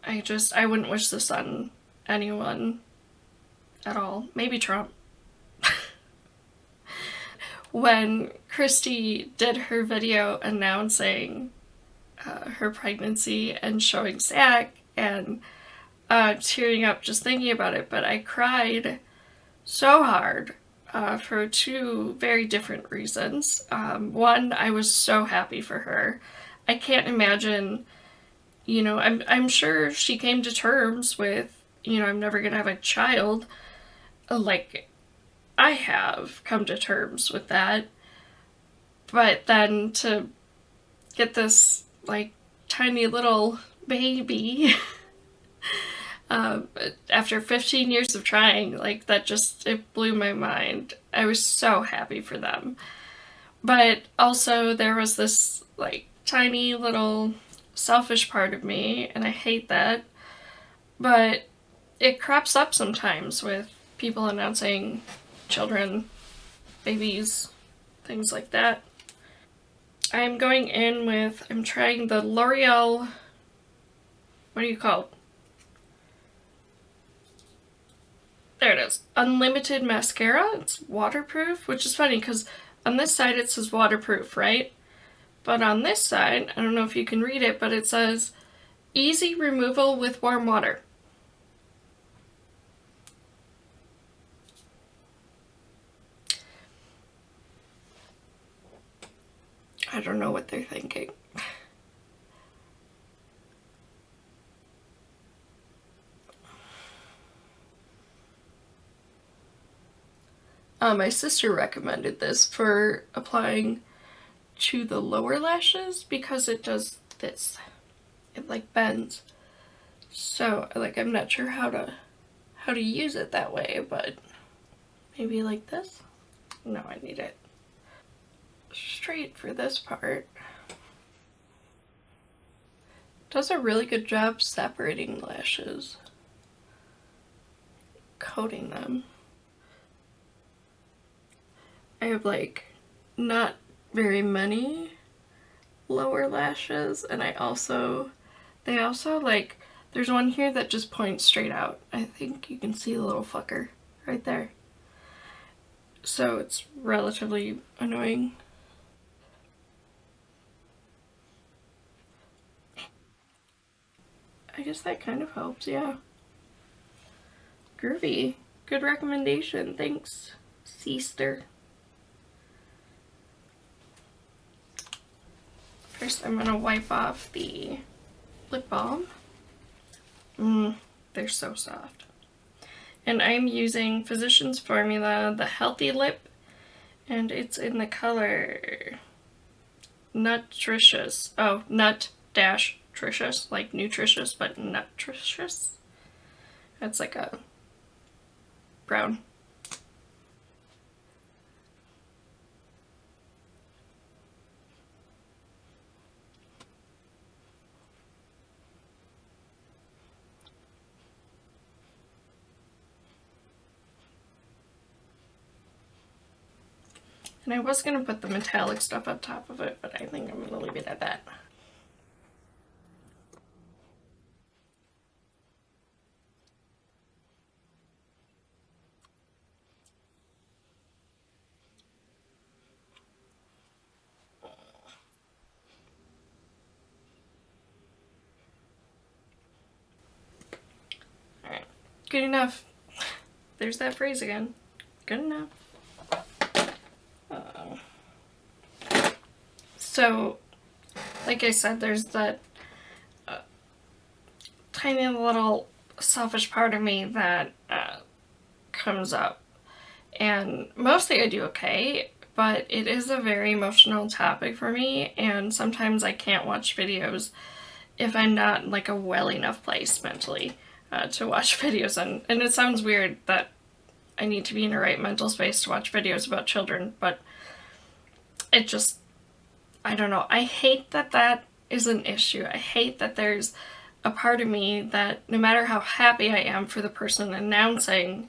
I wouldn't wish this on anyone at all. Maybe Trump. When Kristi did her video announcing her pregnancy and showing Zach, and tearing up just thinking about it, but I cried so hard for two very different reasons. One, I was so happy for her. I can't imagine, I'm sure she came to terms with, I'm never gonna have a child. Like, I have come to terms with that. But then to get this, like, tiny little baby after 15 years of trying, like, it blew my mind. I was so happy for them. But also there was this, like, tiny little selfish part of me, and I hate that. But it crops up sometimes with people announcing children, babies, things like that. I'm trying the L'Oreal, what do you call it? There it is. Unlimited mascara. It's waterproof, which is funny because on this side it says waterproof, right? But on this side, I don't know if you can read it, but it says easy removal with warm water. I don't know what they're thinking. My sister recommended this for applying to the lower lashes because it does this. It like bends. So like I'm not sure how to use it that way, but maybe like this? No, I need it straight for this part. Does a really good job separating lashes, coating them. I have like not very many lower lashes, and they also like, there's one here that just points straight out. I think you can see the little fucker right there. So it's relatively annoying. I guess that kind of helps, yeah. Groovy. Good recommendation. Thanks, sister. First, I'm gonna wipe off the lip balm. They're so soft. And I'm using Physicians Formula, the Healthy Lip, and it's in the color Nutritious. Oh, Nut-Tricious, like nutritious, but nutritious. That's like a brown. And I was going to put the metallic stuff on top of it, but I think I'm going to leave it at that. Alright, good enough. There's that phrase again. Good enough. So, like I said, there's that tiny little selfish part of me that comes up. And mostly I do okay, but it is a very emotional topic for me, and sometimes I can't watch videos if I'm not in like a well enough place mentally to watch videos. And it sounds weird that I need to be in the right mental space to watch videos about children, but it just, I don't know. I hate that that is an issue. I hate that there's a part of me that no matter how happy I am for the person announcing,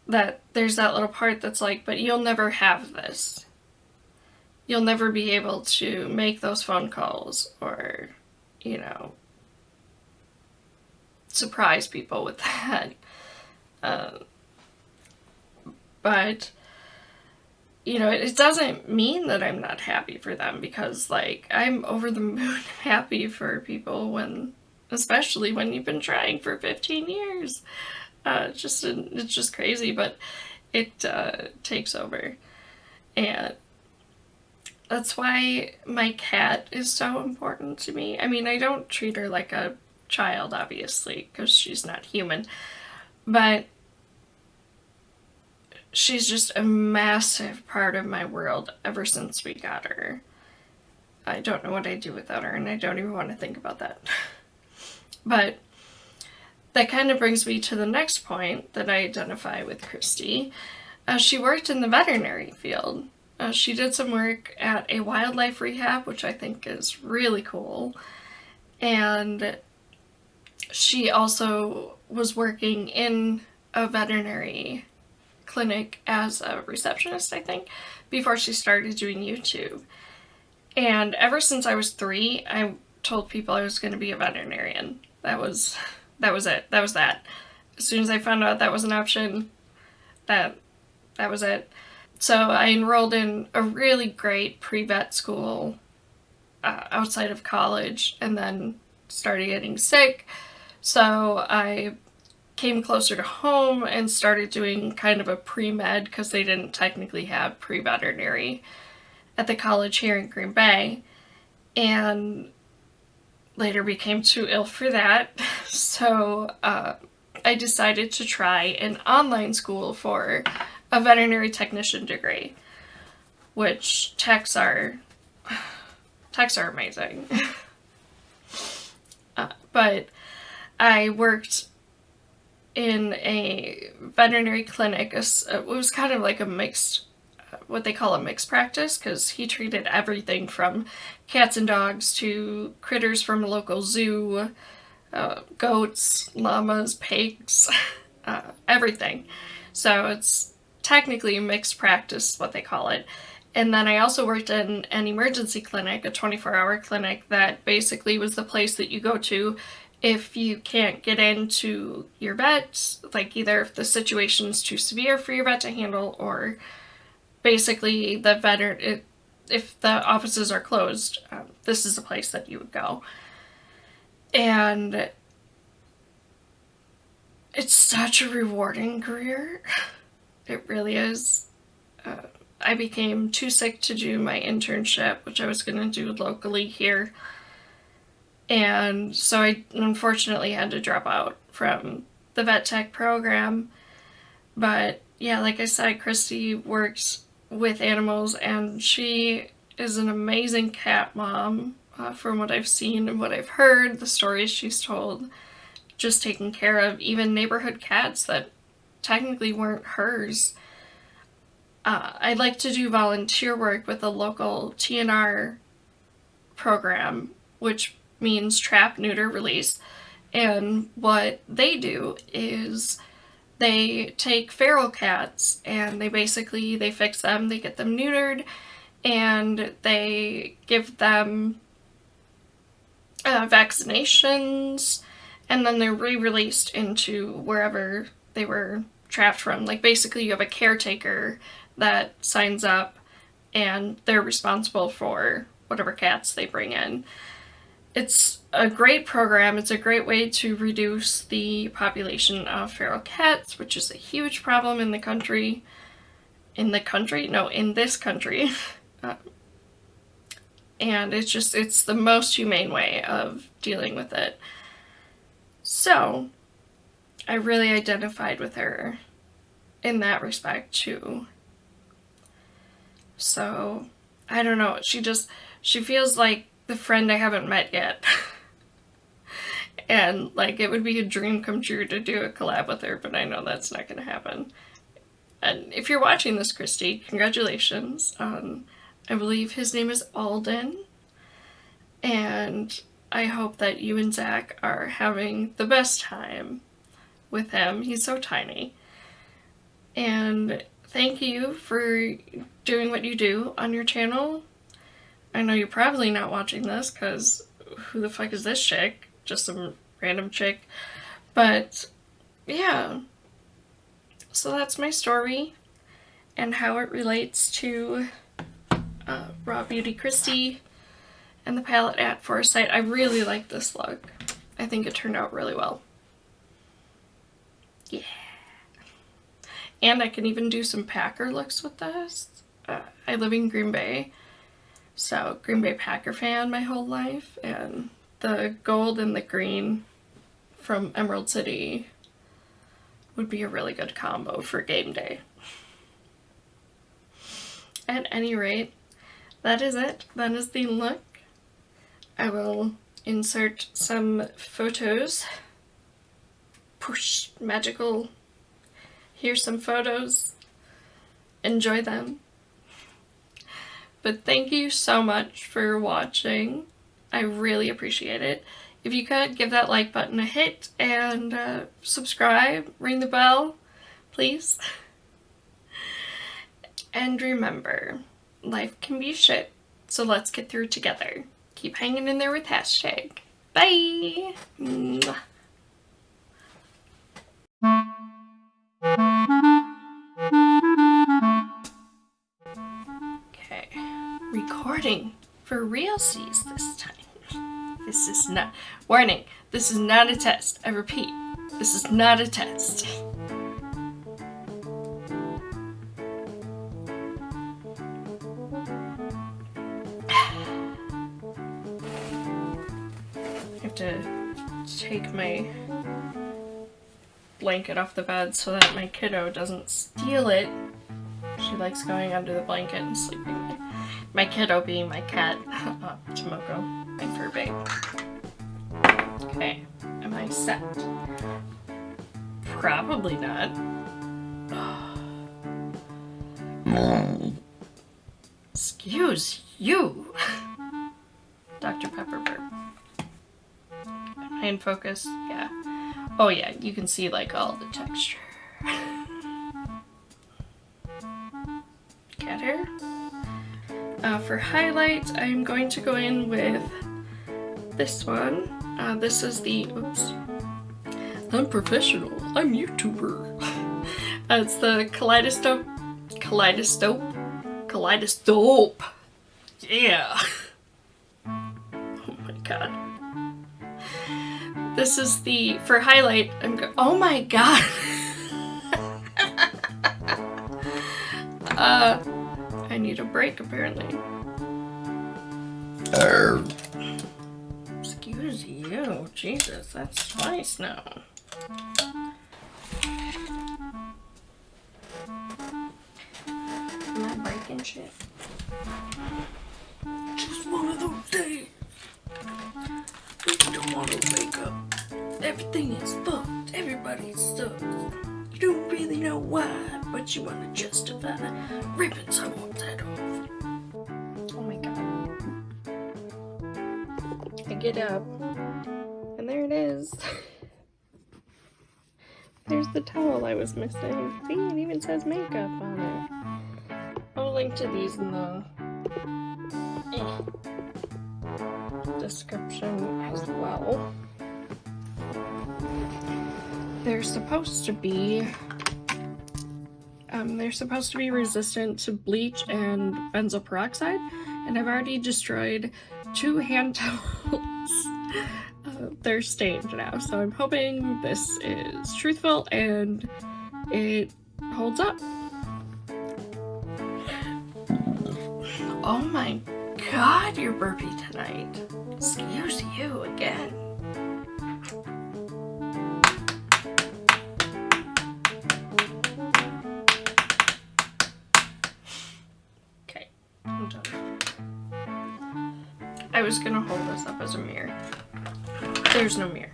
that there's that little part that's like, but you'll never have this. you'll never be able to make those phone calls or, you know, surprise people with that. But, you know, it doesn't mean that I'm not happy for them, because, like, I'm over the moon happy for people when, especially when you've been trying for 15 years. It's just crazy, but it takes over. And that's why my cat is so important to me. I mean, I don't treat her like a child, obviously, because she's not human, but she's just a massive part of my world ever since we got her. I don't know what I'd do without her, and I don't even want to think about that. But that kind of brings me to the next point that I identify with Kristi. She worked in the veterinary field. She did some work at a wildlife rehab, which I think is really cool. And she also was working in a veterinary clinic as a receptionist, I think, before she started doing YouTube. And ever since I was 3, I told people I was going to be a veterinarian. That was it. That was that. As soon as I found out that was an option, that was it. So I enrolled in a really great pre-vet school outside of college, and then started getting sick. So I came closer to home and started doing kind of a pre-med, because they didn't technically have pre-veterinary at the college here in Green Bay, and later became too ill for that. So I decided to try an online school for a veterinary technician degree, which techs are amazing. But I worked in a veterinary clinic. It was kind of like a mixed, what they call a mixed practice, because he treated everything from cats and dogs to critters from a local zoo, goats, llamas, pigs, everything. So it's technically a mixed practice, what they call it. And then I also worked in an emergency clinic, a 24-hour clinic that basically was the place that you go to if you can't get into your vet, like either if the situation's too severe for your vet to handle, or basically the vet, if the offices are closed, this is the place that you would go. And it's such a rewarding career. It really is. I became too sick to do my internship, which I was going to do locally here. And so I unfortunately had to drop out from the vet tech program. But yeah, like I said, Kristi works with animals, and she is an amazing cat mom, from what I've seen and what I've heard, the stories she's told, just taking care of even neighborhood cats that technically weren't hers. I'd like to do volunteer work with a local TNR program, which means trap, neuter, release. And what they do is they take feral cats and they fix them, they get them neutered, and they give them vaccinations, and then they're re-released into wherever they were trapped from. Like, basically you have a caretaker that signs up, and they're responsible for whatever cats they bring in. It's a great program. It's a great way to reduce the population of feral cats, which is a huge problem in the country. In this country. And it's the most humane way of dealing with it. So I really identified with her in that respect too. So I don't know, she feels like the friend I haven't met yet. And like, it would be a dream come true to do a collab with her, but I know that's not gonna happen. And if you're watching this, Kristi, congratulations. I believe his name is Alden, and I hope that you and Zach are having the best time with him. He's so tiny. And thank you for doing what you do on your channel. I know you're probably not watching this because who the fuck is this chick? Just some random chick. But yeah, so that's my story and how it relates to RawBeautyKristi and the palette at Foresight. I really like this look. I think it turned out really well. Yeah. And I can even do some Packer looks with this. I live in Green Bay, so Green Bay Packer fan my whole life, and the gold and the green from Emerald City would be a really good combo for game day. At any rate, that is it. That is the look. I will insert some photos. Push, magical. Here's some photos. Enjoy them. But thank you so much for watching. I really appreciate it. If you could, give that like button a hit and subscribe, ring the bell, please. And remember, life can be shit, so let's get through it together. Keep hanging in there with hashtag. Bye! Mwah. Okay, recording for realsies this time. This is not, warning, this is not a test. I repeat, this is not a test. I have to take my blanket off the bed so that my kiddo doesn't steal it. She likes going under the blanket and sleeping. My kiddo being my cat, Tomoko, my fur babe. Okay, am I set? Probably not. Excuse you, Dr. Pepper burp. Am I in focus? Yeah. Oh yeah, you can see like all the texture. Cat hair. For highlight, I'm going to go in with this one. This is the, oops. I'm professional. I'm YouTuber. It's the Kaleidoscope. Yeah. Oh my god. This is the, for highlight, oh my god. I need a break apparently. Excuse you, Jesus, that's twice now. Am I breaking shit? Just one of those days. You don't want to wake up. Everything is fucked. Everybody sucks. You don't really know why, but you want to justify ripping someone's head off. Oh my god. I get up, and there it is. There's the towel I was missing. See, it even says makeup on it. I'll link to these in the description as well. They're supposed to be resistant to bleach and benzoyl peroxide, and I've already destroyed 2 hand towels. They're stained now, so I'm hoping this is truthful and it holds up. Oh my god, you're burpy tonight. Excuse you again. Okay, I'm done. I was gonna hold this up as a mirror. There's no mirror.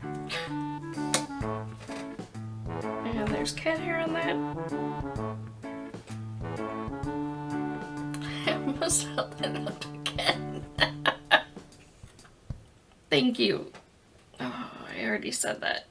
And there's cat hair on that. I almost held it up again. Thank you. Oh, I already said that.